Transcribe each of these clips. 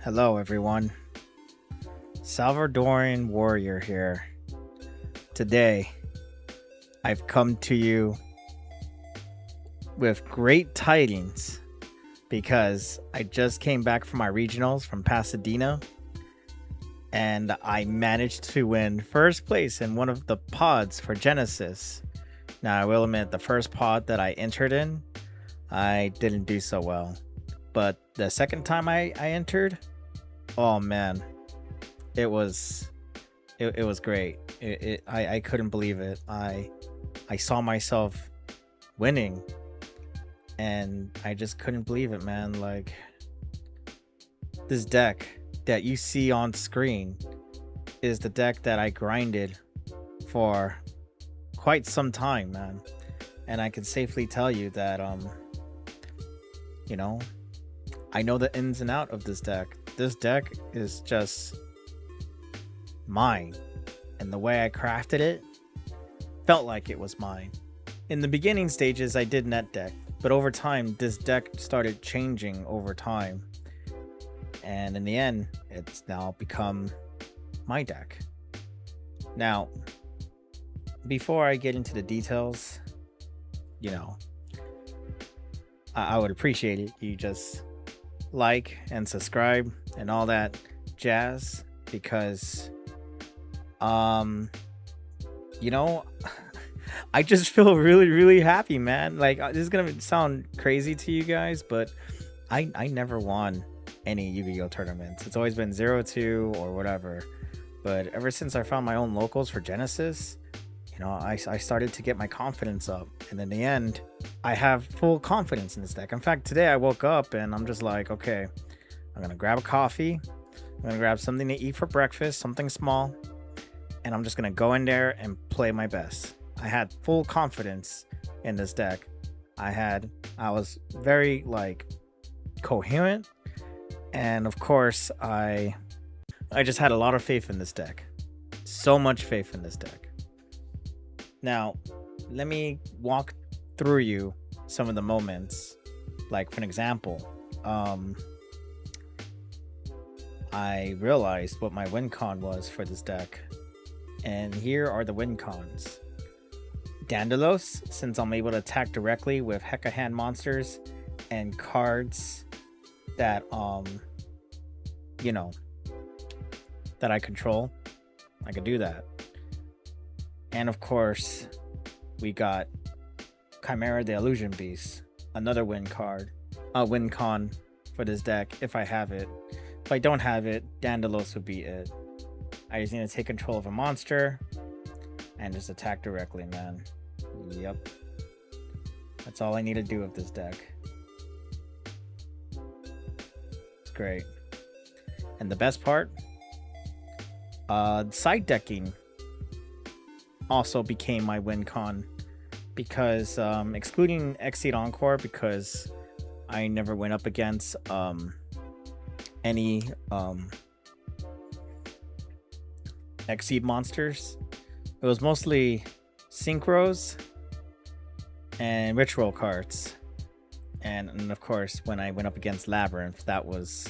Hello, everyone. Salvadoran Warrior here. Today, I've come to you with great tidings because I just came back from my regionals from Pasadena and I managed to win first place in one of the pods for Genesis. Now, I will admit, the first pod that I entered in, I didn't do so well. But the second time I entered, oh man, it was great. I couldn't believe it. I saw myself winning, and I just couldn't believe it, man. Like, this deck that you see on screen is the deck that I grinded for quite some time, man. And I can safely tell you that I know the ins and out of this deck. This deck is just mine, and the way I crafted it felt like it was mine. In the beginning stages, I did net deck, but over time, this deck started changing over time, and in the end, it's now become my deck. Now, before I get into the details, I would appreciate it. You just like and subscribe and all that jazz, because I just feel really happy, man. Like, this is gonna sound crazy to you guys, but I never won any Yu-Gi-Oh tournaments. It's always been 0-2 or whatever. But ever since I found my own locals for Genesis, I started to get my confidence up, and in the end, I have full confidence in this deck. In fact, today I woke up and I'm just like, okay, I'm gonna grab a coffee, I'm gonna grab something to eat for breakfast, something small, and I'm just gonna go in there and play my best. I had full confidence in this deck. I was very coherent, and of course I just had a lot of faith in this deck. So much faith in this deck. Now, let me walk through you some of the moments. Like, for an example, I realized what my win con was for this deck, and here are the win cons. Dandalos, since I'm able to attack directly with Hecahands monsters and cards that that I control, I could do that. And of course, we got Chimera the Illusion Beast, another win con for this deck if I have it. If I don't have it, Dandalos would be it. I just need to take control of a monster and just attack directly, man. Yep. That's all I need to do with this deck. It's great. And the best part, side decking also became my win con, because excluding Exceed Encore, because I never went up against any Exceed monsters. It was mostly synchros and ritual cards, and of course when I went up against Labyrinth, that was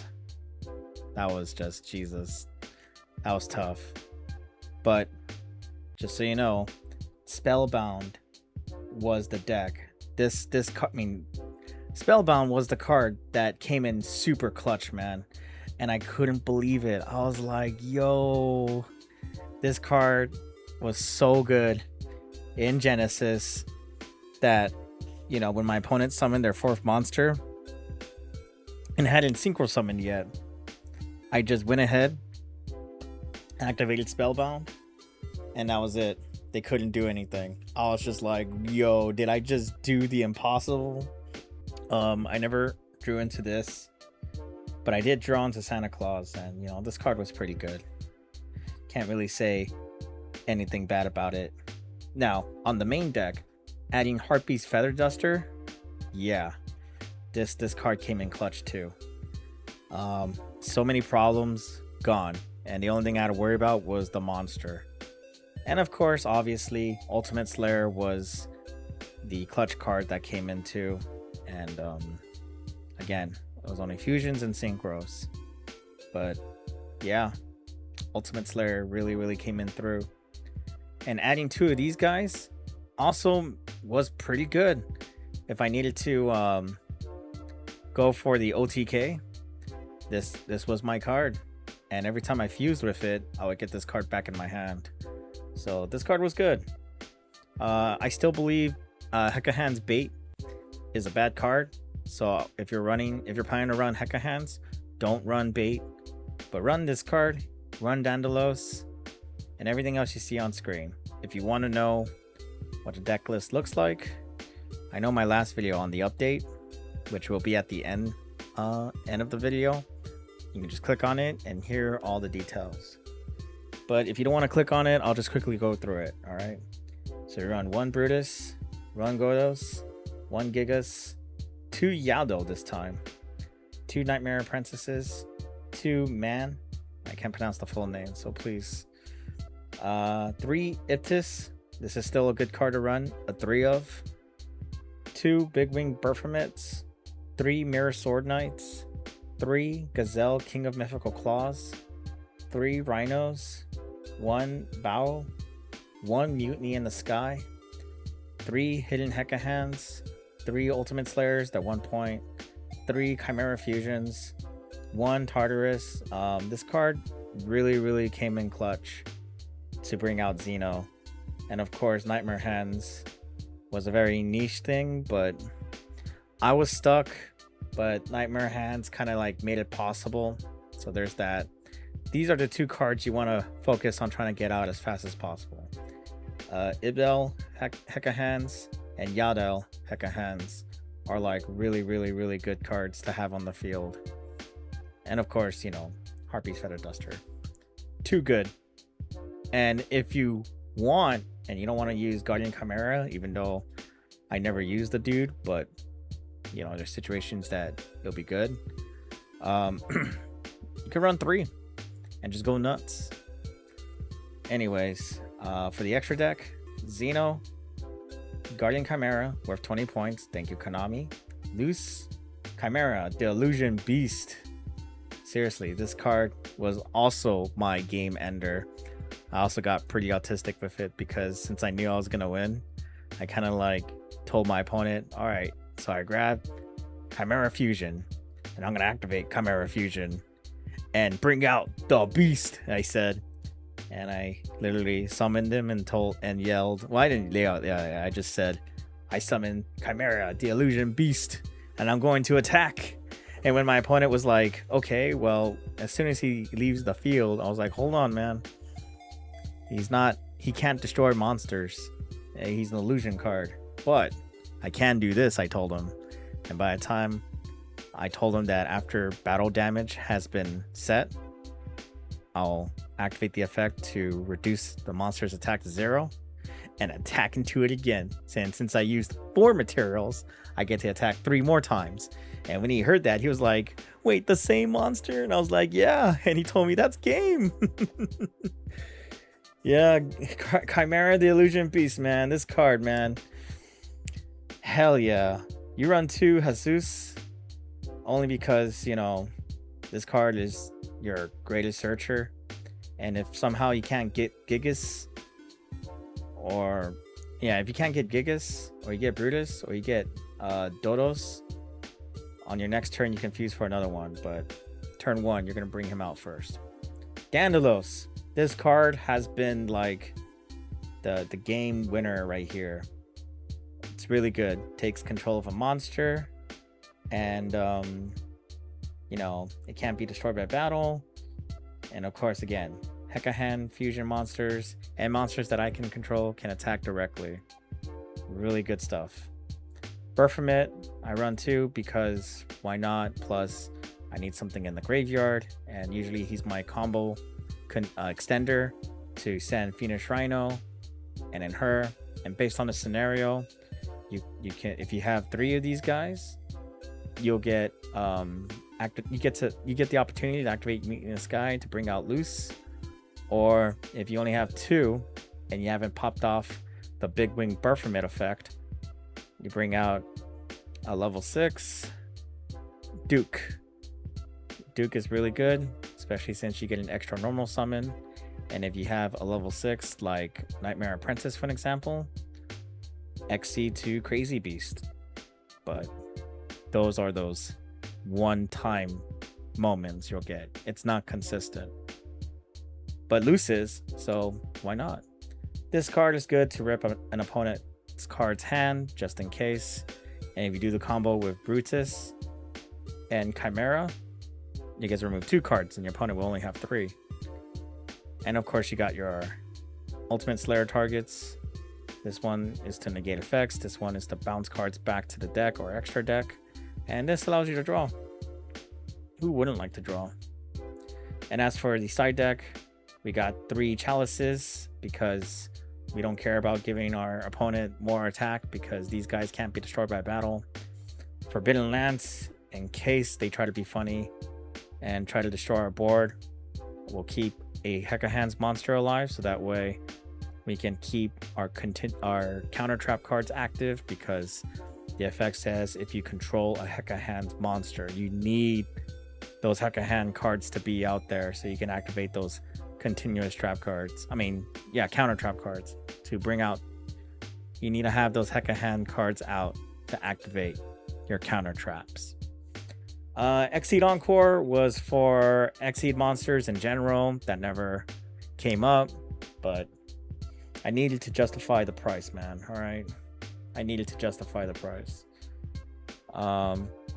just Jesus. That was tough. But just so you know, Spellbound was the deck. Spellbound was the card that came in super clutch, man. And I couldn't believe it. I was like, yo, this card was so good in Genesis that, when my opponent summoned their fourth monster and hadn't synchro summoned yet, I just went ahead, activated Spellbound, and that was it. They couldn't do anything. I was just like, yo, did I just do the impossible? I never drew into this, but I did draw into Santa Claus, and this card was pretty good. Can't really say anything bad about it. Now, on the main deck, adding Heartbeat's Feather Duster, yeah, this card came in clutch too. So many problems gone, and the only thing I had to worry about was the monster. And of course, obviously, Ultimate Slayer was the clutch card that came into, and again, it was only fusions and synchros. But yeah, Ultimate Slayer really came in through. And adding 2 of these guys also was pretty good. If I needed to go for the OTK, this was my card. And every time I fused with it, I would get this card back in my hand. So this card was good. I still believe Hecahands Bait is a bad card. So if you're planning to run Hecahands, don't run Bait, but run this card, run Dandalos, and everything else you see on screen. If you want to know what the deck list looks like, I know my last video on the update, which will be at the end of the video. You can just click on it and hear all the details. But if you don't want to click on it, I'll just quickly go through it. All right. So you run 1 Brutus, 1 Godos, 1 Gigas, 2 Yugioh this time, 2 Nightmare Apprentices, 2 Man. I can't pronounce the full name, so please. 3 Iptis. This is still a good card to run. A 3 of. 2 Big Wing Burfamets, 3 Mirror Sword Knights, 3 Gazelle King of Mythical Claws, 3 Rhinos, 1 Bow, 1 Mutiny in the Sky, 3 Hidden Hecahands, 3 Ultimate Slayers at 1 point, 3 Chimera Fusions, 1 Tartarus. This card really came in clutch to bring out Xeno. And of course, Nightmare Hands was a very niche thing, but I was stuck. But Nightmare Hands kind of like made it possible. So there's that. These are the 2 cards you want to focus on trying to get out as fast as possible. Ibel Hecahands and Yadel Hecahands are like really good cards to have on the field. And of course, you know, Harpy's Feather Duster. 2 good. And if you want, and you don't want to use Guardian Chimera, even though I never used the dude, but you know, there's situations that it'll be good. You can run 3 and just go nuts. Anyways, for the extra deck, Xeno, Guardian Chimera, worth 20 points. Thank you, Konami. Loose Chimera, the Illusion Beast. Seriously, this card was also my game ender. I also got pretty autistic with it because since I knew I was gonna win, I kind of like told my opponent, all right, so I grabbed Chimera Fusion and I'm gonna activate Chimera Fusion and bring out the beast, I said. And I literally summoned him and yelled, well, I didn't yell, yeah, I just said, I summoned Chimera, the Illusion Beast, and I'm going to attack. And when my opponent was like, okay, well, as soon as he leaves the field, I was like, hold on, man. He can't destroy monsters. He's an illusion card. But I can do this, I told him. And by the time I told him that after battle damage has been set, I'll activate the effect to reduce the monster's attack to 0 and attack into it again. And since I used 4 materials, I get to attack 3 more times. And when he heard that, he was like, wait, the same monster? And I was like, yeah. And he told me that's game. Yeah, Chimera the Illusion Beast, man. This card, man. Hell yeah. You run 2 Jesus only because, you know, this card is your greatest searcher. And if somehow you can't get Gigas, or yeah, if you can't get Gigas, or you get Brutus, or you get Dodos, on your next turn you can fuse for another one, but turn 1 you're gonna bring him out first. Dandalos. This card has been like the game winner right here. It's really good. Takes control of a monster, and you know, it can't be destroyed by battle. And of course, again, Hecahand fusion monsters and monsters that I can control can attack directly. Really good stuff. Burfamet, I run 2 because why not? Plus, I need something in the graveyard, and usually he's my combo extender to send Phoenix Rhino and then her. And based on the scenario, you can, if you have 3 of these guys, you'll get you get the opportunity to activate Mutiny in the Sky to bring out Loose. Or if you only have 2 and you haven't popped off the Big Wing Burfamet effect, you bring out a level 6 Duke Duke is really good, especially since you get an extra normal summon. And if you have a level 6 like Nightmare Apprentice, for an example, XC to Crazy Beast. But those are those one-time moments you'll get. It's not consistent. But loose is, so why not? This card is good to rip an opponent's card's hand, just in case. And if you do the combo with Brutus and Chimera, you guys remove 2 cards and your opponent will only have 3. And of course you got your Ultimate Slayer targets. This one is to negate effects. This one is to bounce cards back to the deck or extra deck. And this allows you to draw. Who wouldn't like to draw? And as for the side deck, we got 3 chalices because we don't care about giving our opponent more attack because these guys can't be destroyed by battle. Forbidden Lance, in case they try to be funny and try to destroy our board, we'll keep a Hecahands monster alive, so that way we can keep our counter trap cards active, because the effect says if you control a Hecahands monster, you need those Hecahand cards to be out there so you can activate those continuous trap cards. Counter trap cards to bring out. You need to have those Hecahand cards out to activate your counter traps. Exceed Encore was for Exceed monsters in general. That never came up, but I needed to justify the price, man. All right, I needed to justify the price.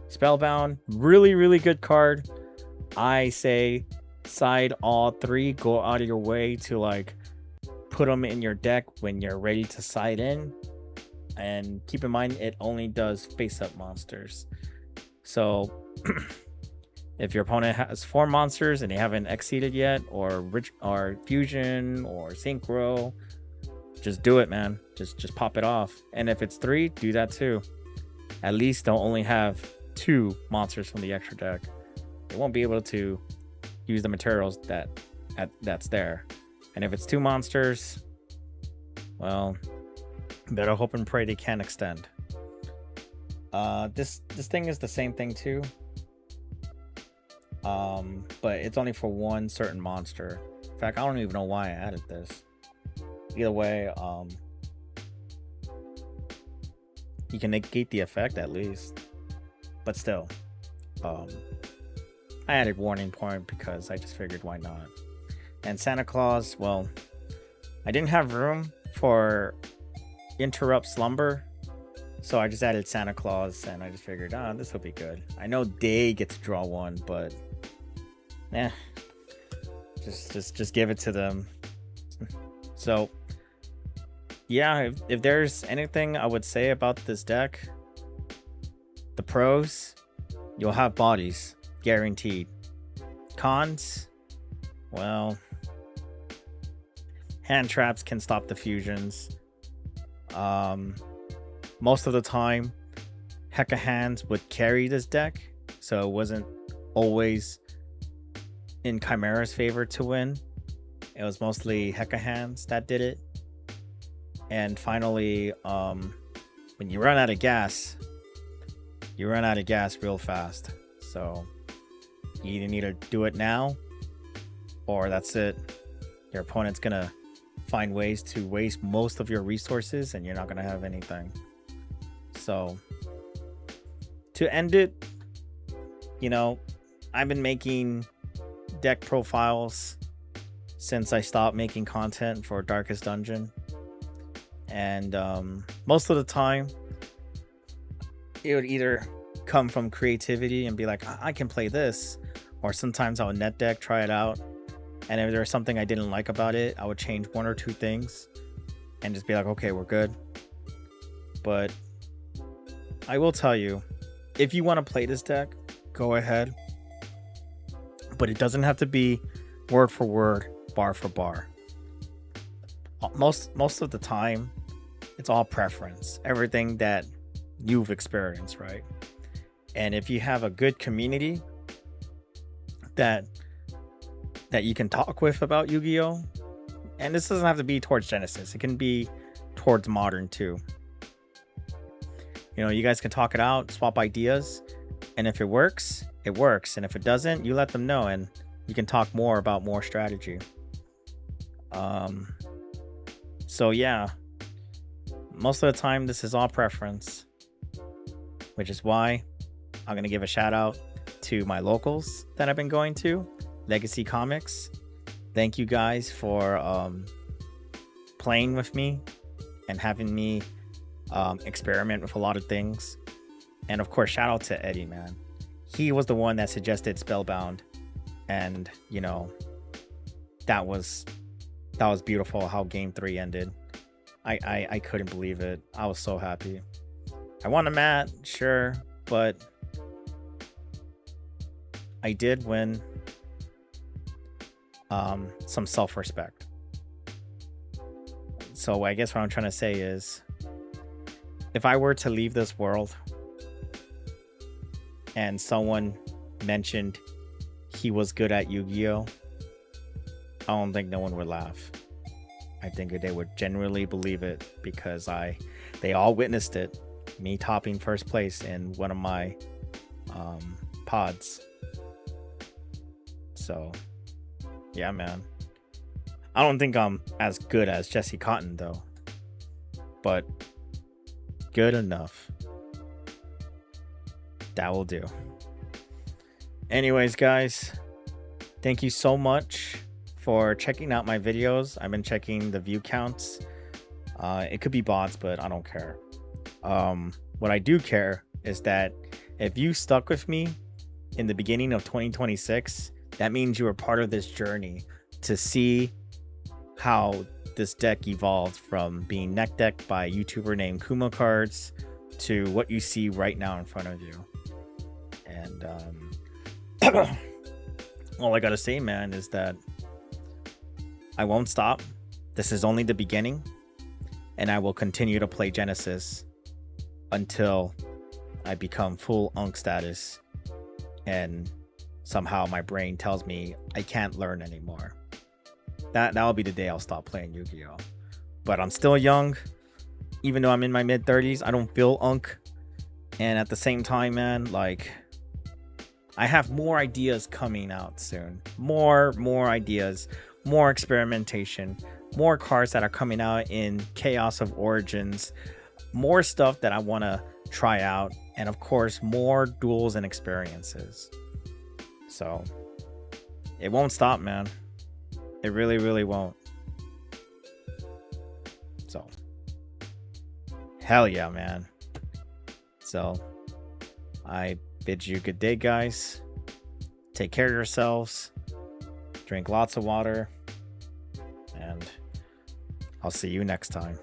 Spellbound, really good card. I say side all 3. Go out of your way to like put them in your deck when you're ready to side in, and keep in mind it only does face-up monsters. So if your opponent has 4 monsters and they haven't exceeded yet, or fusion or synchro, just do it, man. Just pop it off. And if it's 3, do that too. At least they'll only have 2 monsters from the extra deck. They won't be able to use the materials that's there. And if it's 2 monsters, well, better hope and pray they can extend. This thing is the same thing too, but it's only for one certain monster. In fact, I don't even know why I added this. Either way, you can negate the effect at least, but still, I added Warning Point because I just figured why not. And Santa Claus, well, I didn't have room for Interrupt Slumber, so I just added Santa Claus, and I just figured, this will be good. I know they get to draw one, but just give it to them. So yeah, if there's anything I would say about this deck, the pros, you'll have bodies guaranteed. Cons, well, hand traps can stop the fusions. Most of the time, Hecahands would carry this deck, so it wasn't always in Chimera's favor to win. It was mostly Hecahands that did it. And finally, when you run out of gas, you run out of gas real fast. So you either need to do it now, or that's it. Your opponent's gonna find ways to waste most of your resources, and you're not gonna have anything. So to end it, I've been making deck profiles since I stopped making content for Darkest Dungeon, and most of the time it would either come from creativity and be like, I can play this, or sometimes I would net deck, try it out, and if there was something I didn't like about it, I would change 1 or 2 things and just be like, okay, we're good. But I will tell you, if you want to play this deck, go ahead, but it doesn't have to be word for word, bar for bar. Most of the time, it's all preference, everything that you've experienced, right? And if you have a good community that you can talk with about Yu-Gi-Oh, and this doesn't have to be towards Genesis, it can be towards Modern too. You guys can talk it out, swap ideas, and if it works, it works. And if it doesn't, you let them know and you can talk more about more strategy. So yeah, most of the time this is all preference, which is why I'm going to give a shout out to my locals that I've been going to, Legacy Comics. Thank you guys for playing with me and having me experiment with a lot of things. And of course, shout out to Eddie, man. He was the one that suggested Spellbound, and you know, that was beautiful how game 3 ended. I couldn't believe it. I was so happy. I won a mat, sure, but I did win some self-respect. So I guess what I'm trying to say is, if I were to leave this world and someone mentioned he was good at Yu-Gi-Oh, I don't think no one would laugh. I think they would genuinely believe it, because they all witnessed it, me topping first place in one of my pods. So yeah, man, I don't think I'm as good as Jesse Cotton though, but good enough. That will do. Anyways, guys, thank you so much for checking out my videos. I've been checking the view counts. It could be bots, but I don't care. What I do care is that if you stuck with me in the beginning of 2026, that means you were part of this journey to see how this deck evolved from being neck decked by a YouTuber named Kuma Cards to what you see right now in front of you. And all I gotta say, man, is that I won't stop. This is only the beginning, and I will continue to play Genesis until I become full Unk status and somehow my brain tells me I can't learn anymore. That'll be the day I'll stop playing Yu-Gi-Oh. But I'm still young. Even though I'm in my mid-30s, I don't feel Unk. And at the same time, man, like, I have more ideas coming out soon. More ideas, more experimentation, more cards that are coming out in Chaos of Origins, more stuff that I want to try out, and of course, more duels and experiences. So it won't stop, man. It really, really won't. So hell yeah, man. So I bid you good day, guys. Take care of yourselves. Drink lots of water. And I'll see you next time.